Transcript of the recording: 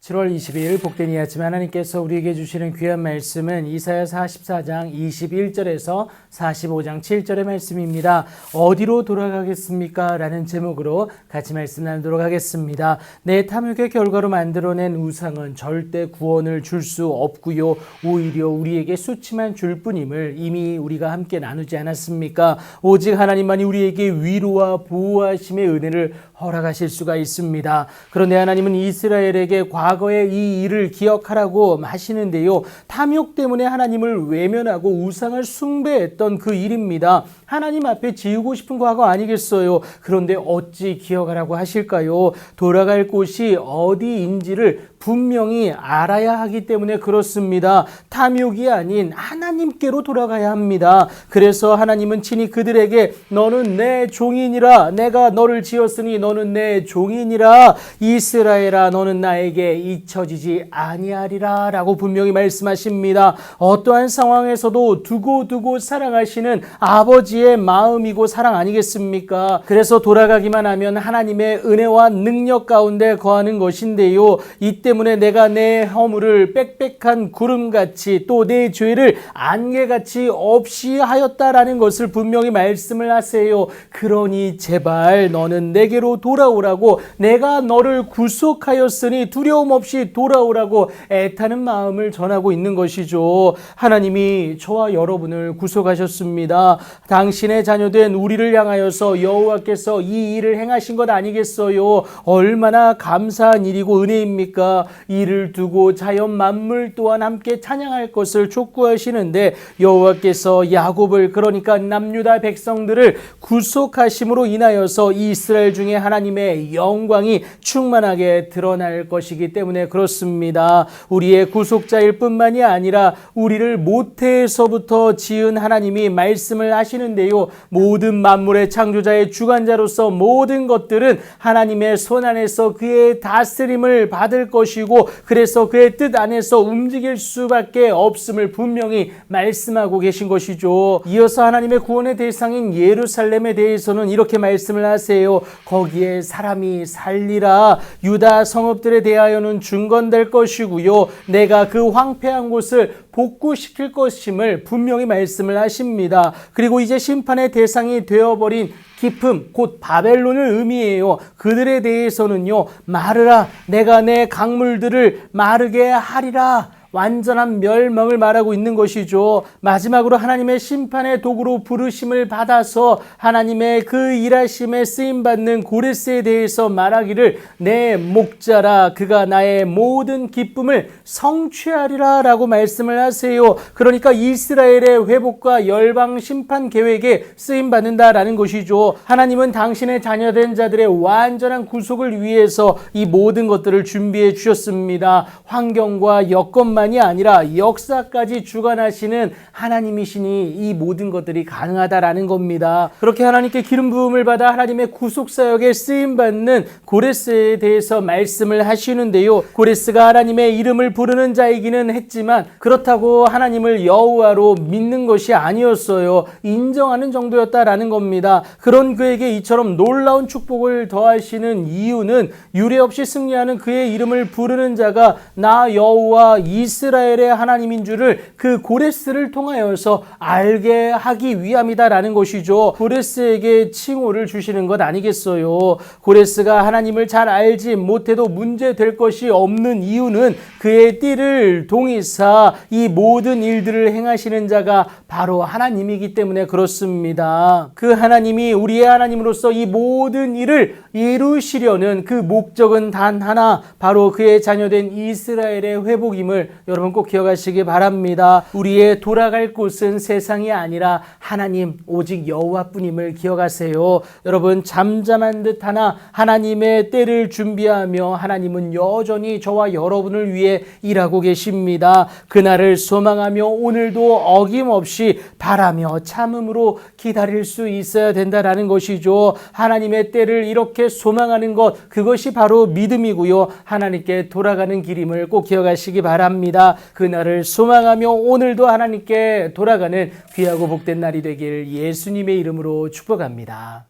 7월 20일 복된 이 아침 하나님께서 우리에게 주시는 귀한 말씀은 이사야 44장 21절에서 45장 7절의 말씀입니다. 어디로 돌아가겠습니까? 라는 제목으로 같이 말씀 나누도록 하겠습니다. 내 탐욕의 결과로 만들어낸 우상은 절대 구원을 줄 수 없고요. 오히려 우리에게 수치만 줄 뿐임을 이미 우리가 함께 나누지 않았습니까? 오직 하나님만이 우리에게 위로와 보호하심의 은혜를 허락하실 수가 있습니다. 그런데 하나님은 이스라엘에게 과거의 이 일을 기억하라고 하시는데요. 탐욕 때문에 하나님을 외면하고 우상을 숭배했던 그 일입니다. 하나님 앞에 지우고 싶은 과거 아니겠어요? 그런데 어찌 기억하라고 하실까요? 돌아갈 곳이 어디인지를 분명히 알아야 하기 때문에 그렇습니다. 탐욕이 아닌 하나님께로 돌아가야 합니다. 그래서 하나님은 친히 그들에게 너는 내 종이니라, 내가 너를 지었으니 너는 내 종이니라, 이스라엘아 너는 나에게 잊혀지지 아니하리라 라고 분명히 말씀하십니다. 어떠한 상황에서도 두고 사랑하시는 아버지의 마음이고 사랑 아니겠습니까? 그래서 돌아가기만 하면 하나님의 은혜와 능력 가운데 거하는 것인데요. 이 때문에 내가 내 허물을 빽빽한 구름같이 또 내 죄를 안개같이 없이 하였다라는 것을 분명히 말씀을 하세요. 그러니 제발 너는 내게로 돌아오라고, 내가 너를 구속하였으니 두려움 없이 돌아오라고 애타는 마음을 전하고 있는 것이죠. 하나님이 저와 여러분을 구속하셨습니다. 당신의 자녀된 우리를 향하여서 여호와께서 이 일을 행하신 것 아니겠어요? 얼마나 감사한 일이고 은혜입니까? 이를 두고 자연 만물 또한 함께 찬양할 것을 촉구하시는데 여호와께서 야곱을, 그러니까 남유다 백성들을 구속하심으로 인하여서 이스라엘 중에 하나님의 영광이 충만하게 드러날 것이기 때문에 그렇습니다. 우리의 구속자일 뿐만이 아니라 우리를 모태에서부터 지은 하나님이 말씀을 하시는데요. 모든 만물의 창조자의 주관자로서 모든 것들은 하나님의 손 안에서 그의 다스림을 받을 것이고, 그래서 그의 뜻 안에서 움직일 수밖에 없음을 분명히 말씀하고 계신 것이죠. 이어서 하나님의 구원의 대상인 예루살렘에 대해서는 이렇게 말씀을 하세요. 거기에 사람이 살리라. 유다 성읍들에 대하여는 중건될 것이고요. 내가 그 황폐한 곳을 복구시킬 것임을 분명히 말씀을 하십니다. 그리고 이제 심판의 대상이 되어버린 깊음, 곧 바벨론을 의미해요. 그들에 대해서는요, 마르라, 내가 내 강물들을 마르게 하리라, 완전한 멸망을 말하고 있는 것이죠. 마지막으로 하나님의 심판의 도구로 부르심을 받아서 하나님의 그 일하심에 쓰임받는 고레스에 대해서 말하기를 내 목자라, 그가 나의 모든 기쁨을 성취하리라 라고 말씀을 하세요. 그러니까 이스라엘의 회복과 열방 심판 계획에 쓰임받는다라는 것이죠. 하나님은 당신의 자녀된 자들의 완전한 구속을 위해서 이 모든 것들을 준비해 주셨습니다. 환경과 여건만 만이 아니라 역사까지 주관하시는 하나님이시니 이 모든 것들이 가능하다라는 겁니다. 그렇게 하나님께 기름 부음을 받아 하나님의 구속사역에 쓰임받는 고레스에 대해서 말씀을 하시는데요. 고레스가 하나님의 이름을 부르는 자이기는 했지만 그렇다고 하나님을 여호와로 믿는 것이 아니었어요. 인정하는 정도였다라는 겁니다. 그런 그에게 이처럼 놀라운 축복을 더하시는 이유는 유례 없이 승리하는 그의 이름을 부르는 자가 나 여호와 이스라엘의 하나님인 줄을 그 고레스를 통하여서 알게 하기 위함이다라는 것이죠. 고레스에게 칭호를 주시는 것 아니겠어요? 고레스가 하나님을 잘 알지 못해도 문제될 것이 없는 이유는 그의 띠를 동이사 이 모든 일들을 행하시는 자가 바로 하나님이기 때문에 그렇습니다. 그 하나님이 우리의 하나님으로서 이 모든 일을 이루시려는 그 목적은 단 하나, 바로 그의 자녀된 이스라엘의 회복임을 여러분 꼭 기억하시기 바랍니다. 우리의 돌아갈 곳은 세상이 아니라 하나님 오직 여호와뿐임을 기억하세요. 여러분, 잠잠한 듯 하나 하나님의 때를 준비하며 하나님은 여전히 저와 여러분을 위해 일하고 계십니다. 그날을 소망하며 오늘도 어김없이 바라며 참음으로 기다릴 수 있어야 된다라는 것이죠. 하나님의 때를 이렇게 소망하는 것, 그것이 바로 믿음이고요. 하나님께 돌아가는 길임을 꼭 기억하시기 바랍니다. 그날을 소망하며 오늘도 하나님께 돌아가는 귀하고 복된 날이 되길 예수님의 이름으로 축복합니다.